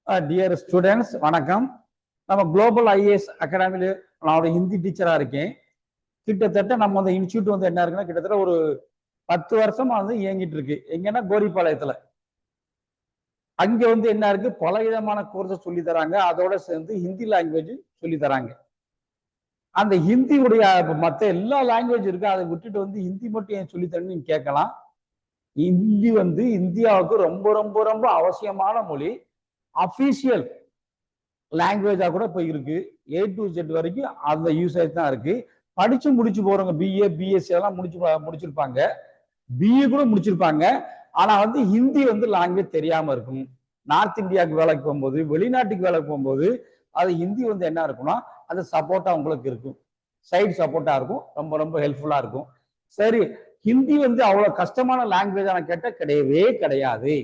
Dear students வணக்கம். நம்ம global IAS அகாடமியில் நான் ஒரு ஹிந்தி டீச்சராக இருக்கேன். கிட்டத்தட்ட நம்ம அந்த இன்ஸ்டியூட் வந்து என்ன இருக்குன்னா கிட்டத்தட்ட ஒரு 10 வருஷமா வந்து இயங்கிட்டு இருக்கு. எங்கன்னா கோரிப்பாளையத்தில் அங்க வந்து என்ன இருக்கு, பல விதமான கோர்ஸஸ் சொல்லி தராங்க. அதோட சேர்ந்து ஹிந்தி லாங்குவேஜ் சொல்லி தராங்க. அந்த ஹிந்தியுடைய மற்ற எல்லா லாங்குவேஜ் இருக்கு, அதை விட்டுட்டு வந்து ஹிந்தி மட்டும் ஏன் சொல்லி தரணும்னு நீங்க கேட்கலாம். ஹிந்தி வந்து இந்தியாவுக்கு ரொம்ப ரொம்ப ரொம்ப அவசியமான மொழி. அபிஷியல் லாங்குவேஜா கூட இப்போ இருக்கு. A to Z வரைக்கும் அந்த யூசேஜ் தான் இருக்கு. படிச்சு முடிச்சு போறவங்க BA BSc எல்லாம் முடிச்சிருப்பாங்க, BE கூட முடிச்சிருப்பாங்க. ஆனா வந்து ஹிந்தி வந்து லாங்குவேஜ் தெரியாம இருக்கும். நார்த் இந்தியாவுக்கு வேலைக்கு போகும்போது, வெளிநாட்டுக்கு வேலைக்கு போகும்போது அது ஹிந்தி வந்து என்ன இருக்கும்னா அது சப்போர்ட்டா உங்களுக்கு இருக்கும், சைடு சப்போர்ட்டா இருக்கும், ரொம்ப ரொம்ப ஹெல்ப்ஃபுல்லா இருக்கும். சரி, ஹிந்தி வந்து அவ்வளவு கஷ்டமான லாங்குவேஜ் கேட்ட கிடையவே கிடையாது.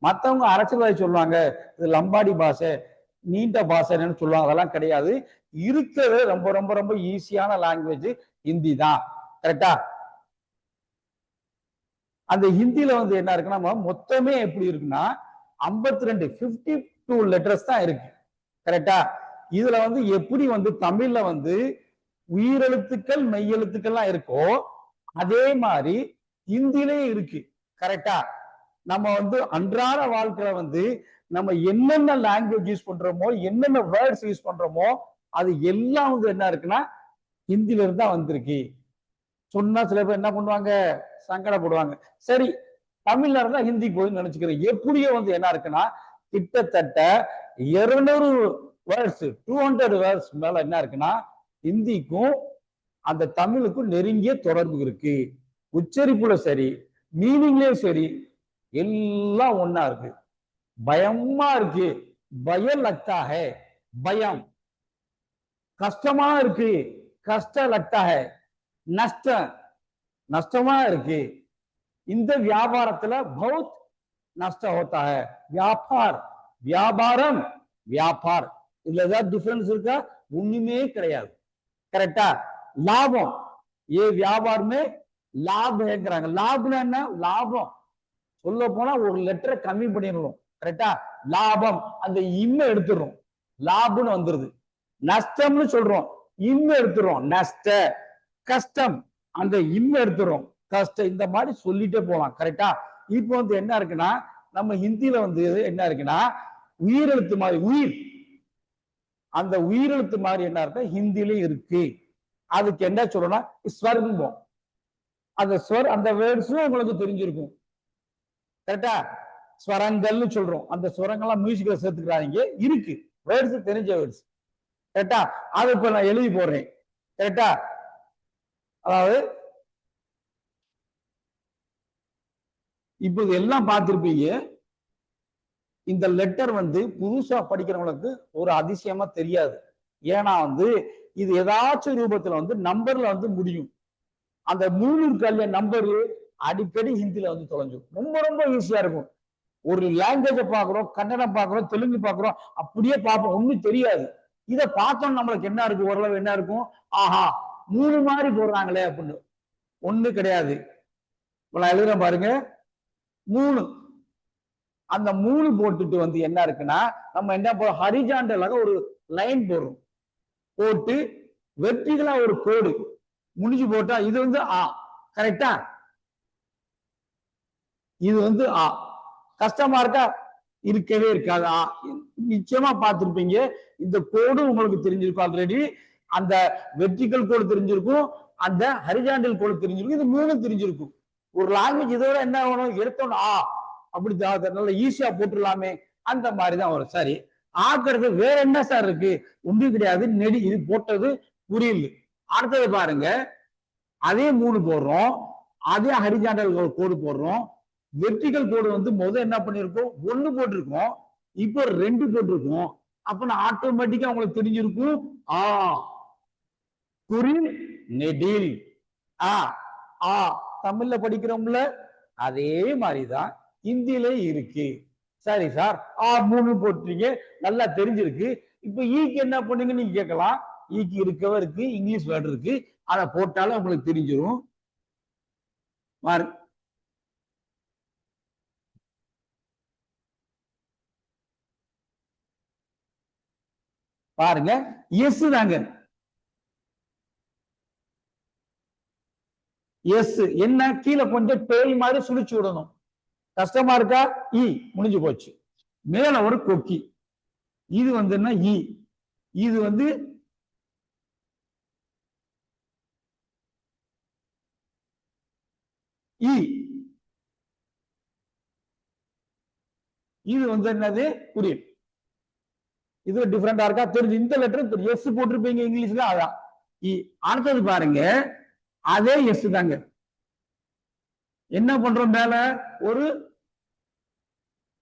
மற்றவங்க அரசியல்வாதி சொல்லுவாங்க இது லம்பாடி பாஷை, நீண்ட பாஷைன்னு சொல்லுவாங்க. அதெல்லாம் கிடையாது. இருக்கிறது ரொம்ப ரொம்ப ரொம்ப ஈஸியான லாங்குவேஜ் ஹிந்தி தான். கரெக்டா? அந்த ஹிந்தியில வந்து என்ன இருக்குன்னா மொத்தமே எப்படி இருக்குன்னா 52 லெட்டர்ஸ் தான் இருக்கு. கரெக்டா? இதுல வந்து எப்படி வந்து தமிழ்ல வந்து உயிரெழுத்துக்கள் மெய்யெழுத்துக்கள்லாம் இருக்கோ அதே மாதிரி ஹிந்திலே இருக்கு. கரெக்டா? நம்ம வந்து அன்றாட வாழ்க்கையில வந்து நம்ம என்னென்ன லாங்குவேஜ் யூஸ் பண்றோமோ, என்னென்ன வேர்ட்ஸ் யூஸ் பண்றோமோ அது எல்லாம் வந்து என்ன இருக்குன்னா ஹிந்தில இருந்தா வந்திருக்கு. சொன்னா சில பேர் என்ன பண்ணுவாங்க, சங்கடப்படுவாங்க. சரி, தமிழ்ல இருந்தா ஹிந்தி போய் நினைச்சுக்கிறேன். எப்படியோ வந்து என்ன இருக்குன்னா கிட்டத்தட்ட 200 வேர்ட்ஸ் 200 வேர்ட்ஸ் மேல என்ன இருக்குன்னா ஹிந்திக்கும் அந்த தமிழுக்கும் நெருங்கிய தொடர்பு இருக்கு. உச்சரிப்புல சரி, மீனிங்லயும் சரி, எல்லாம் ஒன்னா இருக்கு. பயமா இருக்கு, பயம் லக்தா ஹை, பயம். கஷ்டமா இருக்கு, கஷ்ட லக்தா ஹை, நஷ்டம், நஷ்டமா இருக்கு. இந்த வியாபாரத்துல பௌத் நஷ்டம் ஹோத்தா ஹை. வியாபார், வியாபாரம், வியாபார். இதுல ஏதாவது டிஃபரன்ஸ் இருக்கா? ஒண்ணுமே கிடையாது. கரெக்டா? லாபம், ஏ வியாபாரமே லாபம் கேட்கிறாங்க. லாபம்னா என்ன? லாபம் சொல்ல போனா ஒரு லெட்டரை கம்மி பண்ணிடணும். கரெக்டா? லாபம் அந்த இம்ம எடுத்துடுறோம், லாபம்னு வந்துருது. நஷ்டம்னு சொல்றோம், இம்ம எடுத்துறோம், நஷ்ட. கஷ்டம் அந்த இம்ம எடுத்துறோம், கஷ்டம். இந்த மாதிரி சொல்லிட்டே போலாம். கரெக்டா? இப்போ வந்து என்ன இருக்குன்னா நம்ம ஹிந்தியில வந்து என்ன இருக்குன்னா உயிரெழுத்து மாதிரி, உயிர், அந்த உயிரெழுத்து மாதிரி என்ன இருக்கு ஹிந்திலையும் இருக்கு. அதுக்கு என்ன சொல்லணும்னா ஸ்வர்ம்போம். அந்த ஸ்வர், அந்த வேர்ட்ஸும் உங்களுக்கு தெரிஞ்சிருக்கும். கரெக்டா? ஸ்வரங்கள்னு சொல்றோம், அந்த ஸ்வரங்கள்லாம் மியூசிக்ல சேர்த்துக்கிறாங்க, இருக்கு வேர்ட்ஸ், தெரிஞ்ச வேர்ட்ஸ். கரெக்டா? அதை இப்ப நான் எழுதி போடுறேன். கரெக்டா? அதாவது இப்போ எல்லாம் பார்த்திருப்பீங்க. இந்த லெட்டர் வந்து புதுசா படிக்கிறவங்களுக்கு ஒரு அதிசயமா தெரியாது. ஏன்னா வந்து இது ஏதாச்சும் ரூபத்துல வந்து நம்பர்ல வந்து முடியும். அந்த 3 கல்ய நம்பர் அடிக்கடி ஹிந்தில வந்து தொலைஞ்சும். ரொம்ப ரொம்ப ஈஸியா இருக்கும். ஒரு லாங்குவேஜை பாக்குறோம், கன்னடம் பாக்குறோம், தெலுங்கு பாக்குறோம், அப்படியே பார்ப்போம், ஒண்ணும் தெரியாது. இதை பார்த்தோம் நம்மளுக்கு என்ன இருக்கு, ஓரளவு என்ன இருக்கும், ஆஹா 3 மாதிரி போடுறாங்களே அப்படின்னு. ஒண்ணு கிடையாது. நான் எழுதுறேன் பாருங்க, 3. அந்த 3 போட்டுட்டு வந்து என்ன இருக்குன்னா நம்ம என்ன போறோம், ஹரிஜாண்டலாக ஒரு லைன் போடுறோம், போட்டு வெற்றிகளா ஒரு கோடு முடிஞ்சு போட்டா இது வந்து ஆ. கரெக்டா? இது வந்து ஆ. கஷ்டமா இருக்கா? இருக்கவே இருக்காது. ஆ நிச்சயமா பார்த்திருப்பீங்க. இந்த கோடு உங்களுக்கு தெரிஞ்சிருக்கும் ஆல்ரெடி. அந்த வெர்டிகல் கோடு தெரிஞ்சிருக்கும், அந்த ஹரிஜாண்டல் கோடு தெரிஞ்சிருக்கும், இது 3 தெரிஞ்சிருக்கும். ஒரு லாங்குவேஜ் இதோட என்ன ஆகணும், எடுத்தோம் ஆ அப்படி நல்ல ஈஸியா போட்டுடலாமே, அந்த மாதிரிதான் வரும். சரி, ஆக்குறது வேற என்ன சார் இருக்கு? ஒன்றும் கிடையாது, நெடி. இது போட்டது புரியல. அடுத்தது பாருங்க, அதே 3 போடுறோம், அதே ஹரிஜாண்டல் கோடு போடுறோம். வெர்டிகல் கோடு வந்து முதல் என்ன பண்ணிருக்கோம், 1 போட்டிருக்கோம், இப்போ 2 போட்டிருக்கோம். அப்ப ஆட்டோமேட்டிக்கா உங்களுக்கு தெரிஞ்சிருக்கும் ஆ குறில் நெடில். ஆ ஆ தமிழ்ல படிக்கிறோம்ல, அதே மாதிரிதான் ஹிந்தியில இருக்கு. சரி சார், ஆ 3 போட்டீங்க, நல்லா தெரிஞ்சிருக்கு. இப்ப ஈக்கு என்ன பண்ணுங்க நீங்க கேட்கலாம். ஈக்கு இருக்கவே இருக்கு, இங்கிலீஷ் வேர்டு இருக்கு, அதை போட்டாலும் உங்களுக்கு தெரிஞ்சிடும். பாருங்க எஸ் தாங்க. எஸ் என்ன கீழே கொஞ்சம் டெயில் மாதிரி சுழிச்சு விடணும். கஷ்டமா இருக்கா? இ முடிஞ்சு போச்சு. மேல ஒரு கொக்கி, இது வந்து என்ன இ, இது வந்து இ, இது வந்து என்னது புரியும். இது டிஃபரெண்டா இருக்கா? தெரிஞ்சு இந்த லெட்டர் எஸ் போட்டிருப்பீங்க இங்கிலீஷ்ல, அதான் இ. அடுத்தது பாருங்க அதே எஸ் தாங்க. என்ன பண்றோம்? மேல ஒரு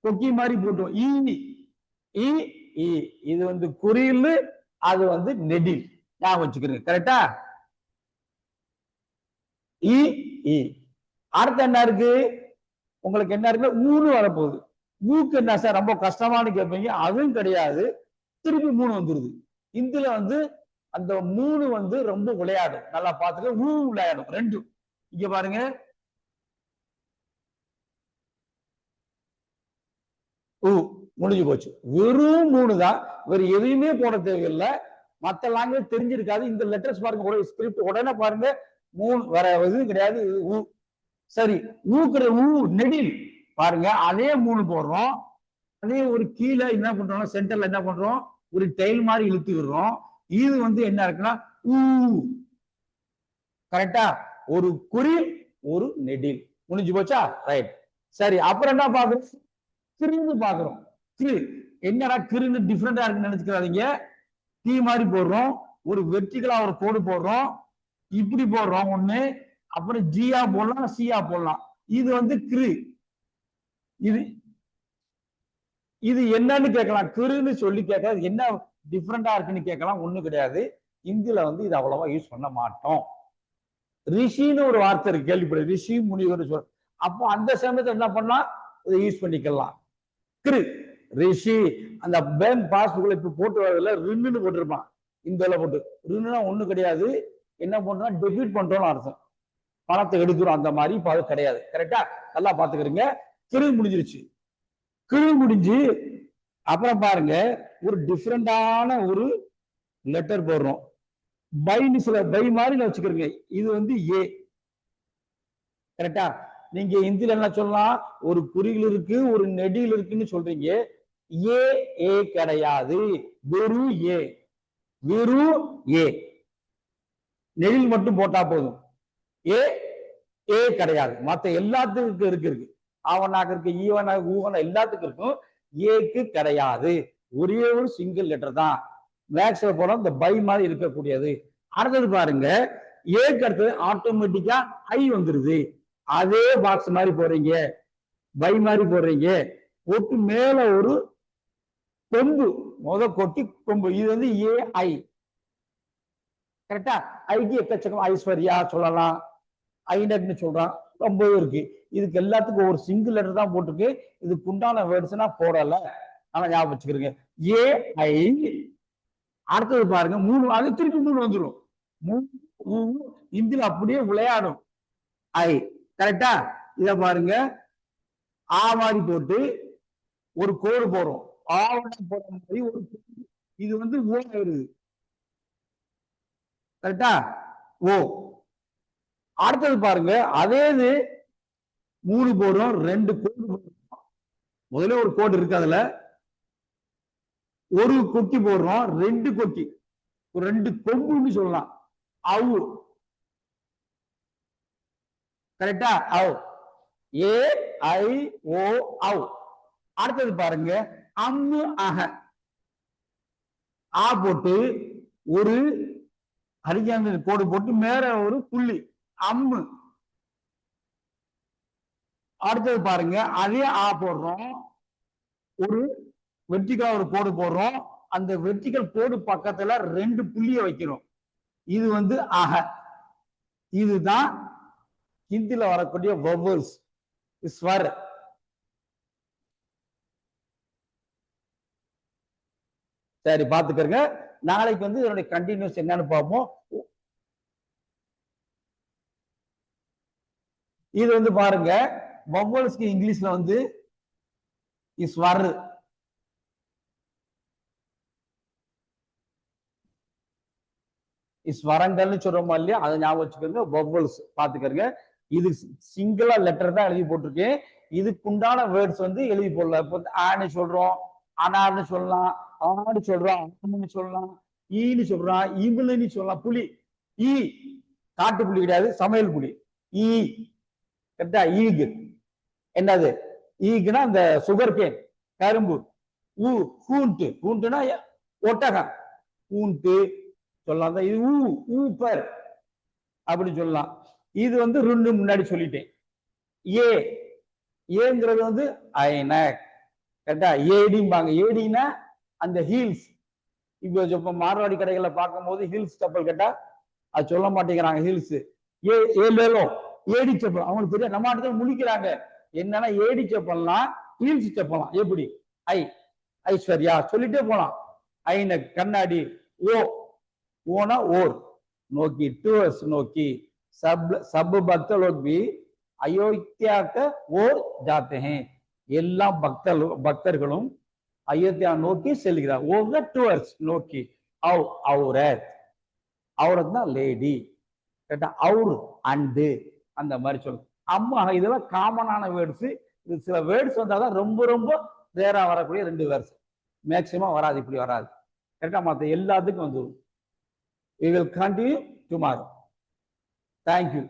கொக்கி மாதிரி போட்டோம். இ, இது வந்து குறியில், அது வந்து நெடில். ஞாபகம் வச்சுக்கிறீங்க. கரெக்டா? இ. அடுத்து என்ன இருக்கு உங்களுக்கு? என்ன இருக்கு? ஊரு வரப்போகுது. ஊக்கு என்ன சார் ரொம்ப கஷ்டமானு கேட்பீங்க. அதுவும் கிடையாது. திருப்பி 3 வந்துருது. இந்துல வந்து அந்த 3 வந்து ரொம்ப விளையாடும். நல்லா பாத்துக்க. விளையாடும் 2. இங்க பாருங்க, முடிஞ்சு போச்சு. வெறும் 3 தான். வேற எதையுமே போட தேவையில்லை. மத்த லாங்குவேஜ் தெரிஞ்சிருக்காது. இந்த லெட்டர்ஸ் பாருங்க, ஸ்கிரிப்ட் உடனே பாருங்க 3 வேற எதுவும் கிடையாது. சரி, நெடில் பாருங்க, அதே 3 போடுறோம். அதே ஒரு கீழே என்ன பண்றோம்? சென்டர்ல என்ன பண்றோம்? ஒரு டெயில் மாதிரி இழுத்து விடுறோம். இது வந்து என்ன இருக்குன்னா கரெக்டா? ஒரு குறில், ஒரு நெடில். முடிஞ்சு போச்சா? ரைட். சரி, அப்புறம் என்ன பாக்குறோம்? கிருன்னு பாக்குறோம். கிரு என்னடா கிருன்னு டிஃபரெண்டா இருக்குன்னு நினைச்சுக்கிறாதீங்க. தீ மாதிரி போடுறோம். ஒரு வெர்டிகலா ஒரு கோடு போடுறோம். இப்படி போடுறோம் ஒண்ணு. அப்புறம் ஜியா போடலாம், சியா போடலாம். இது வந்து கிரு. இது இது என்னன்னு கேட்கலாம். கிருன்னு சொல்லி கேட்கலாம். என்ன டிஃபரெண்டா இருக்குன்னு கேட்கலாம். ஒண்ணு கிடையாது. இந்தியில வந்து இது அவ்வளவா யூஸ் பண்ண மாட்டோம். ரிஷின்னு ஒரு வார்த்தை இருக்கு, கேள்விப்படு. ரிஷி முனிவர் சொல். அப்போ அந்த சமயத்தில் என்ன பண்ணலாம்? இதை யூஸ் பண்ணிக்கலாம். கிரு, ரிஷி. அந்த பேங்க் பாஸ்புக்ல இப்ப போட்டு வரதுல ரின்னு போட்டிருப்பான். இந்த போட்டு ரின்னா ஒண்ணு கிடையாது. என்ன பண்றோம்? டெபிட் பண்றோம்னு அர்த்தம். பணத்தை எடுக்கிறோம். அந்த மாதிரி இப்ப அது கிடையாது. கரெக்டா? நல்லா பாத்துக்கிறீங்க. கிரு முடிஞ்சிருச்சு. கிரு முடிஞ்சு அப்புறம் பாருங்க, ஒரு டிஃபரெண்டான ஒரு லெட்டர் போடுறோம். பைன்னு சில பை மாதிரி வச்சுக்கிறீங்க. இது வந்து ஏ. கரெக்டா? நீங்க இந்தியில என்ன சொல்லலாம்? ஒரு குறிகள் இருக்கு, ஒரு நெடில் இருக்குன்னு சொல்றீங்க. ஏ கிடையாது. வெறும் ஏ. வெறும் ஏ. நெடில் மட்டும் போட்டா போதும். ஏ கிடையாது. மத்த எல்லாத்துக்கும் இருக்கு. ஆவனாக இருக்கு, ஈவனாக, ஊவனா எல்லாத்துக்கும் இருக்கும். ஏக்கு கிடையாது. ஒரே ஒரு சிங்கிள் லெட்டர் தான். மேக்ஸ்ல போல இந்த பை மாதிரி இருக்கக்கூடியது. அடுத்தது பாருங்க, ஏக்கு அடுத்தது ஆட்டோமேட்டிக்கா ஐ வந்துருது. அதே பாக்ஸ் மாதிரி போறீங்க, பை மாதிரி போடுறீங்க. கொட்டு மேல ஒரு கொம்பு, கொட்டி கொம்பு. இது வந்து ஏஐ. கரெக்டா? ஐக்கு எக்கச்சக்கம் ஐஸ்வர்யா சொல்லலாம், ஐநக்னு சொல்றான். ரொம்பவே இருக்கு. இதுக்கு எல்லாத்துக்கும் ஒரு சிங்கிள் லெட்டர் தான் போட்டுருக்கு. இதுக்கு உண்டான வேர்ட்ஸ்னா போடல. ஆனா ஞாபகம் வச்சுக்கிறீங்க. ஏஐ. அடுத்தது பாருங்க 3. அது திருப்பி 3 வந்துடும். இந்தியில அப்படியே விளையாடும். ஐ. கரெக்டா? இத பாருங்க, ஆ மாதிரி போட்டு ஒரு கோடு போறோம். ஆவணம் போற மாதிரி ஒரு. இது வந்து ஓ வருது. கரெக்டா? ஓ. அடுத்தது பாருங்க, அதே 3 போடுறோம். 2 கோடு போடுறோம். முதல்ல ஒரு கோடு இருக்கு, அதுல ஒரு கொக்கி போடுறோம். 2 கொக்கி, 2 கொம்புன்னு சொல்லலாம். அவு. கரெக்டா? அவ். ஏ ஐ ஓ அவ். அடுத்தது பாருங்க, அம்மு அக. ஆ போட்டு ஒரு ஹரிஜாண்டல் கோடு போட்டு மேல ஒரு புள்ளி, அம்மு. அடுத்தது பாருங்க, அதே ஆ போடுறோம். ஒரு வெர்டிகலா ஒரு கோடு போடுறோம். அந்த வெர்டிகல் கோடு பக்கத்துல 2 புள்ளிய வைக்கிறோம். இது வந்து அக. இதுதான் ஹிந்தில வரக்கூடிய வவல்ஸ், ஸ்வர். சரி, பாத்துக்கங்க. நாளைக்கு வந்து இதனுடைய கண்டினியூஸ் என்னன்னு பார்ப்போம். இது வந்து பாருங்க, வவல்ஸ்க்கு இங்கிலீஷ்ல வந்து ஸ்வர். ஸ்வரங்கள்னு சொல்றோமா இல்லையா, அதை ஞாபகம் வச்சுக்கோங்க. வவ்வல்ஸ் பாத்துக்கோங்க. இது சிங்கிளா லெட்டர் தான் எழுதி போட்டிருக்கேன். இதுக்குண்டான வேர்ட்ஸ் வந்து எழுதி போடல. இப்போ ஆன்னு சொல்றோம், அனார்னு சொல்லலாம், ஆன்னு சொல்றோம், ஆன்னு சொல்லலாம், ஈன்னு சொல்றான், இவளுன்னு சொல்லலாம். புலி ஈ, காட்டு புலி கிடையாது, சமையல் புலி. ஈ கரெக்டா. ஈகு என்னது? ஈகுனா அந்த சுகர் கேன், கரும்பு. ஊ ஹூன்ட்டு, ஹூன்ட்டுனா ஒட்டகம், ஹூன்ட்டு சொல்லலாம். இது ஊ ஊப்பர் அப்படின்னு சொல்லலாம். இது வந்து ரெண்டு முன்னாடி சொல்லிட்டேன். ஏ, ஏங்கிறது வந்து ஐனக் கரெக்டா. ஏடிம்பாங்க. ஏடினா அந்த ஹீல்ஸ். இப்போ மார்வாடி கடைகளை பார்க்கும்போது ஹீல்ஸ் செப்பல் கேட்டா அது சொல்ல மாட்டேங்கிறாங்க. ஹீல்ஸ் ஏடி செப்பல் அவங்களுக்கு தெரியும். நம்ம ஆட்கள் முழிக்கிறாங்க. என்னன்னா ஏடி செப்பல்லாம் ஹீல்ஸ் செப்பலாம். எப்படி? ஐ ஐஸ்வர்யா சொல்லிட்டே போலாம். ஐனக் கண்ணாடி. ஓ, ஓனா ஓர் நோக்கி, டுவர்ஸ் நோக்கி. सब सब भक्त लोग भी अयोध्या का ओर जाते हैं. எல்லா பக்தர்களும் அயோத்தியா நோக்கி செல்கிறார். ஓங்க டுவர்ஸ் நோக்கி. அவுரத், அவுரத்னா லேடி கேட்டா. அவுர் அண்டு அந்த மாதிரி சொல்லும். அம்மா இதெல்லாம் காமனான வேர்ட்ஸ். இது சில வேர்ட்ஸ் வந்தாதான் ரொம்ப ரொம்ப ரேரா வரக்கூடிய ரெண்டு வேர்ட்ஸ். மேக்சிமம் வராது, இப்படி வராது கரெக்டா. மற்ற எல்லாத்துக்கும் வந்துடும். We will continue tomorrow. Thank you.